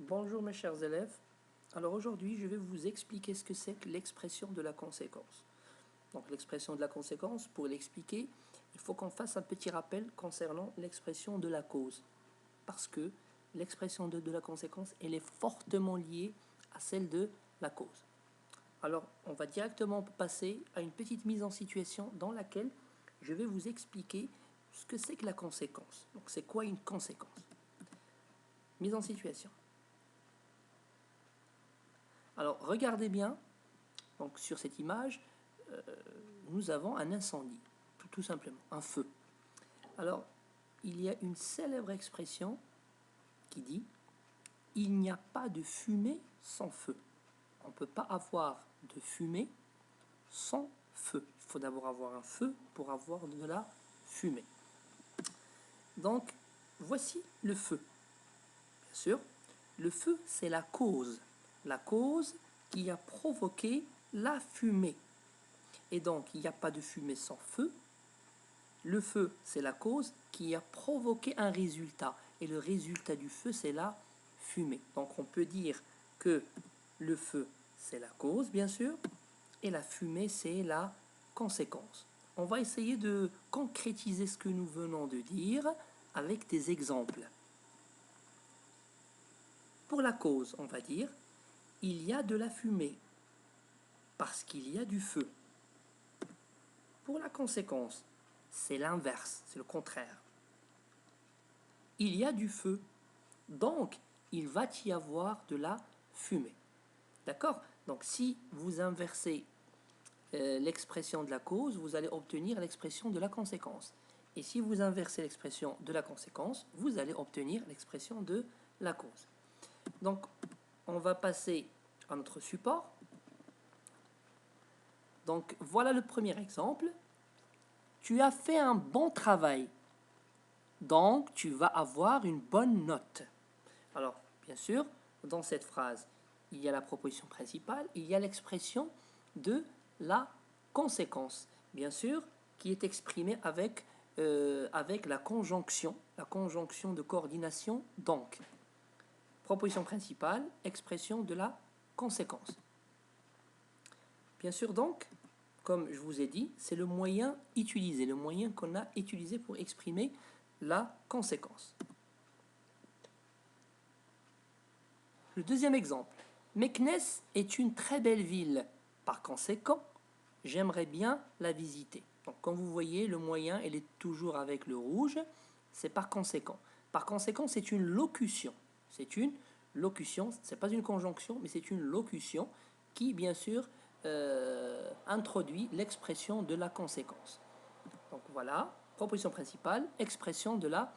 Bonjour mes chers élèves. Alors aujourd'hui, je vais vous expliquer ce que c'est que l'expression de la conséquence. Donc l'expression de la conséquence, pour l'expliquer, il faut qu'on fasse un petit rappel concernant l'expression de la cause. Parce que l'expression de la conséquence, elle est fortement liée à celle de la cause. Alors, on va directement passer à une petite mise en situation dans laquelle je vais vous expliquer ce que c'est que la conséquence. Donc c'est quoi une conséquence? Mise en situation. Alors, regardez bien, donc, sur cette image, nous avons un incendie, tout simplement, un feu. Alors, il y a une célèbre expression qui dit « Il n'y a pas de fumée sans feu ». On ne peut pas avoir de fumée sans feu. Il faut d'abord avoir un feu pour avoir de la fumée. Donc, voici le feu. Bien sûr, le feu, c'est la cause qui a provoqué la fumée. Et donc, il n'y a pas de fumée sans feu. Le feu, c'est la cause qui a provoqué un résultat. Et le résultat du feu, c'est la fumée. Donc, on peut dire que le feu, c'est la cause, bien sûr, et la fumée, c'est la conséquence. On va essayer de concrétiser ce que nous venons de dire avec des exemples. Pour la cause, on va dire, il y a de la fumée parce qu'il y a du feu. Pour la conséquence, c'est l'inverse, c'est le contraire. Il y a du feu, donc il va y avoir de la fumée. D'accord? Donc si vous inversez l'expression de la cause, vous allez obtenir l'expression de la conséquence. Et si vous inversez l'expression de la conséquence, vous allez obtenir l'expression de la cause. Donc, on va passer à notre support. Donc, voilà le premier exemple. Tu as fait un bon travail, donc tu vas avoir une bonne note. Alors, bien sûr, dans cette phrase, il y a la proposition principale, il y a l'expression de la conséquence, bien sûr, qui est exprimée avec la conjonction de coordination, donc. Proposition principale, expression de la conséquence. Bien sûr, donc, comme je vous ai dit, c'est le moyen utilisé, le moyen qu'on a utilisé pour exprimer la conséquence. Le deuxième exemple. Meknès est une très belle ville. Par conséquent, j'aimerais bien la visiter. Donc, comme vous voyez, le moyen, il est toujours avec le rouge. C'est par conséquent. Par conséquent, c'est une locution. C'est une locution. Ce n'est pas une conjonction, mais c'est une locution qui, bien sûr, introduit l'expression de la conséquence. Donc, voilà. Proposition principale, expression de la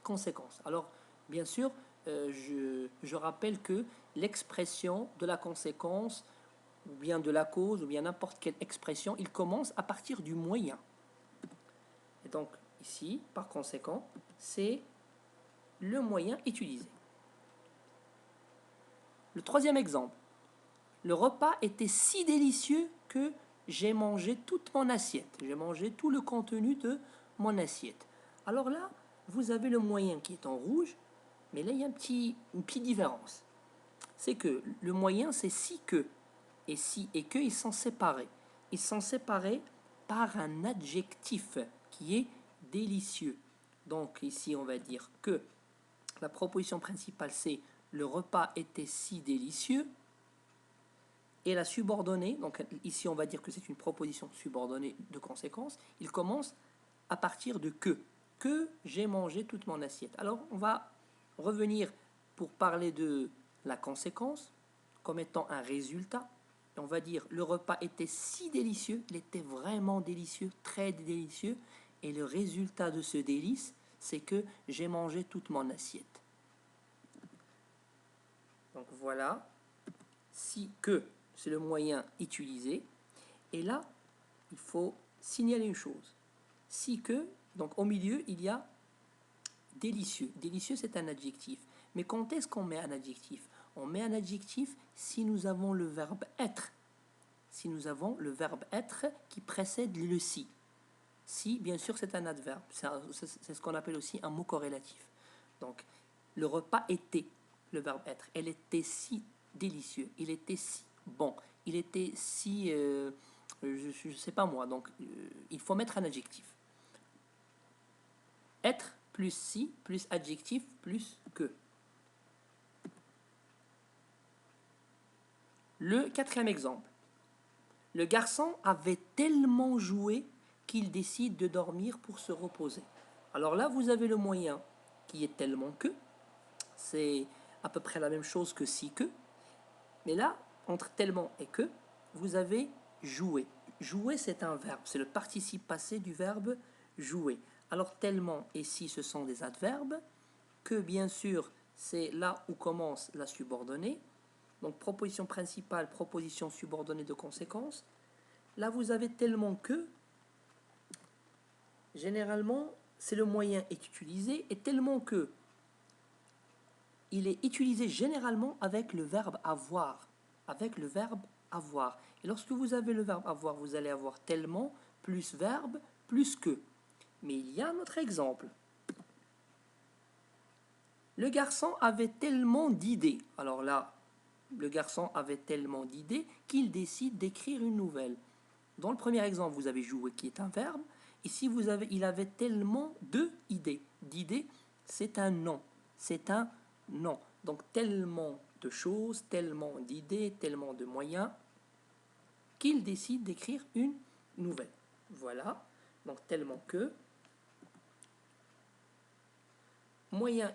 conséquence. Alors, bien sûr, je rappelle que l'expression de la conséquence, ou bien de la cause, ou bien n'importe quelle expression, il commence à partir du moyen. Et donc, ici, par conséquent, c'est le moyen utilisé. Le troisième exemple. Le repas était si délicieux que j'ai mangé toute mon assiette. J'ai mangé tout le contenu de mon assiette. Alors là, vous avez le moyen qui est en rouge, mais là, il y a une petite différence. C'est que le moyen, c'est si que. Et si et que, ils sont séparés. Ils sont séparés par un adjectif qui est délicieux. Donc ici, on va dire que la proposition principale, c'est le repas était si délicieux. Et la subordonnée, donc ici on va dire que c'est une proposition subordonnée de conséquence, il commence à partir de que j'ai mangé toute mon assiette. Alors on va revenir pour parler de la conséquence comme étant un résultat. Et on va dire le repas était si délicieux, il était vraiment délicieux, très délicieux, et le résultat de ce délice, c'est que j'ai mangé toute mon assiette. Donc voilà, si que c'est le moyen utilisé. Et là, il faut signaler une chose. Si que, donc au milieu, il y a délicieux. Délicieux, c'est un adjectif. Mais quand est-ce qu'on met un adjectif? On met un adjectif si nous avons le verbe être. Si nous avons le verbe être qui précède le si. Si, bien sûr, c'est un adverbe. C'est ce qu'on appelle aussi un mot corrélatif. Donc, le repas était. le verbe être. Elle était si délicieux, il était si bon, il était si... je ne sais pas moi, donc il faut mettre un adjectif. Être plus si, plus adjectif, plus que. Le quatrième exemple. Le garçon avait tellement joué qu'il décide de dormir pour se reposer. Alors là, vous avez le moyen qui est tellement que. C'est à peu près la même chose que si que. Mais là, entre tellement et que, vous avez jouer. Jouer, c'est un verbe. C'est le participe passé du verbe jouer. Alors tellement et si, ce sont des adverbes. Que, bien sûr, c'est là où commence la subordonnée. Donc proposition principale, proposition subordonnée de conséquence. Là, vous avez tellement que, généralement, c'est le moyen est utilisé, et tellement que, il est utilisé généralement avec le verbe avoir. Avec le verbe avoir. Et lorsque vous avez le verbe avoir, vous allez avoir tellement, plus verbe, plus que. Mais il y a un autre exemple. Le garçon avait tellement d'idées. Alors là, le garçon avait tellement d'idées qu'il décide d'écrire une nouvelle. Dans le premier exemple, vous avez joué qui est un verbe. Ici, il avait tellement d'idées. D'idées, c'est un nom. C'est un nom. Donc, tellement de choses, tellement d'idées, tellement de moyens, qu'il décide d'écrire une nouvelle. Voilà. Donc, tellement que. Moyen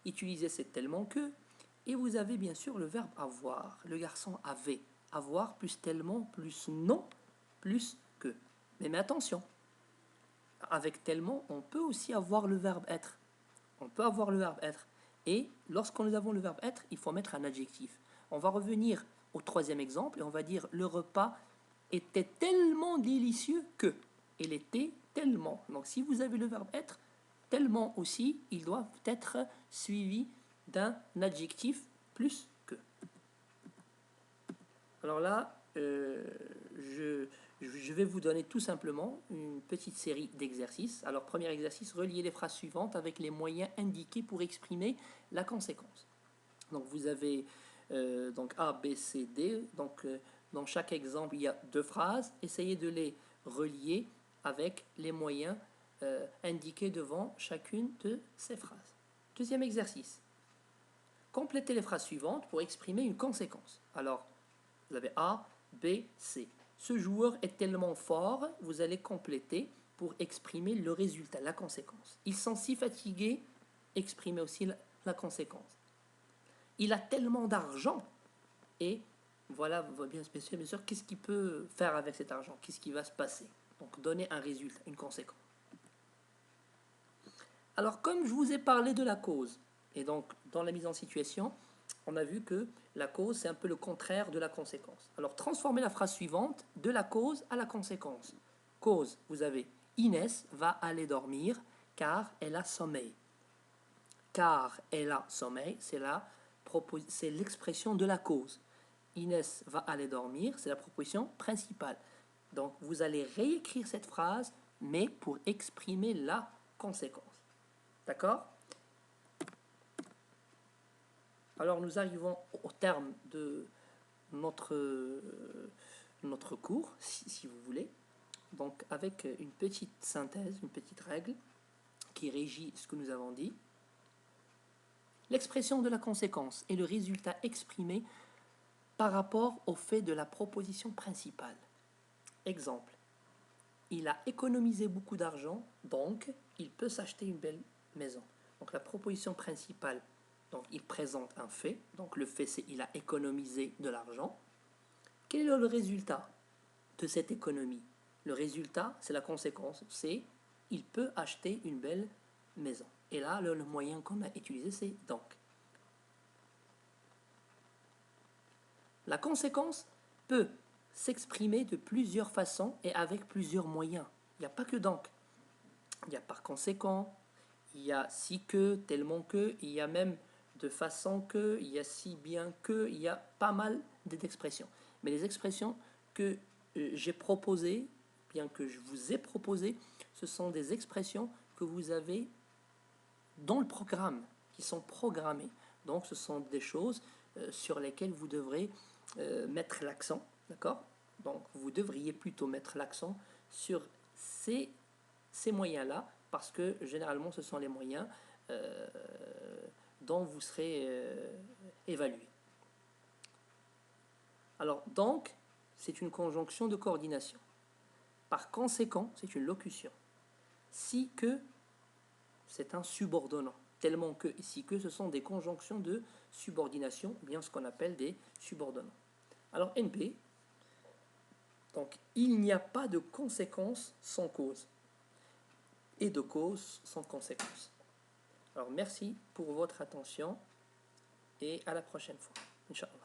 utilisé, c'est tellement que. Et vous avez bien sûr le verbe avoir. Le garçon avait. Avoir plus tellement, plus non, plus que. Mais attention, avec tellement, on peut aussi avoir le verbe être. On peut avoir le verbe être. Et lorsqu'on nous avons le verbe être, il faut mettre un adjectif. On va revenir au troisième exemple et on va dire le repas était tellement délicieux que. Il était tellement. Donc si vous avez le verbe être, tellement aussi, il doit être suivi d'un adjectif plus que. Alors là, je vais vous donner tout simplement une petite série d'exercices. Alors, premier exercice, relier les phrases suivantes avec les moyens indiqués pour exprimer la conséquence. Donc, vous avez donc A, B, C, D. Donc, dans chaque exemple, il y a deux phrases. Essayez de les relier avec les moyens indiqués devant chacune de ces phrases. Deuxième exercice. Complétez les phrases suivantes pour exprimer une conséquence. Alors, vous avez A, B, C. Ce joueur est tellement fort, vous allez compléter pour exprimer le résultat, la conséquence. Ils sont si fatigués, exprimez aussi la conséquence. Il a tellement d'argent, et voilà, bien sûr, qu'est-ce qu'il peut faire avec cet argent? Qu'est-ce qui va se passer? Donc, donner un résultat, une conséquence. Alors, comme je vous ai parlé de la cause, et donc dans la mise en situation, on a vu que la cause, c'est un peu le contraire de la conséquence. Alors, transformez la phrase suivante de la cause à la conséquence. Cause, vous avez Inès va aller dormir car elle a sommeil. Car elle a sommeil, c'est l'expression de la cause. Inès va aller dormir, c'est la proposition principale. Donc, vous allez réécrire cette phrase, mais pour exprimer la conséquence. D'accord? Alors, nous arrivons au terme de notre cours, si vous voulez. Donc, avec une petite synthèse, une petite règle qui régit ce que nous avons dit. L'expression de la conséquence est le résultat exprimé par rapport au fait de la proposition principale. Exemple. Il a économisé beaucoup d'argent, donc il peut s'acheter une belle maison. Donc la proposition principale, donc il présente un fait. Donc le fait, c'est il a économisé de l'argent. Quel est le résultat de cette économie? Le résultat, c'est la conséquence, c'est il peut acheter une belle maison. Et là, le moyen qu'on a utilisé, c'est donc. La conséquence peut s'exprimer de plusieurs façons et avec plusieurs moyens. Il n'y a pas que donc. Il y a par conséquent, il y a si que, tellement que, il y a même de façon que, il y a si bien que, il y a pas mal d'expressions. Mais les expressions que j'ai proposées, bien que je vous ai proposées, ce sont des expressions que vous avez dans le programme, qui sont programmées. Donc, ce sont des choses sur lesquelles vous devrez mettre l'accent, d'accord? Donc, vous devriez plutôt mettre l'accent sur ces moyens-là, parce que généralement, ce sont les moyens euh, dont vous serez évalué. Alors, donc, c'est une conjonction de coordination. Par conséquent, c'est une locution. Si que, c'est un subordonnant. Tellement que, si que, ce sont des conjonctions de subordination, ou bien ce qu'on appelle des subordonnants. Alors, NP, donc, il n'y a pas de conséquence sans cause, et de cause sans conséquence. Alors, merci pour votre attention, et à la prochaine fois, Inch'Allah.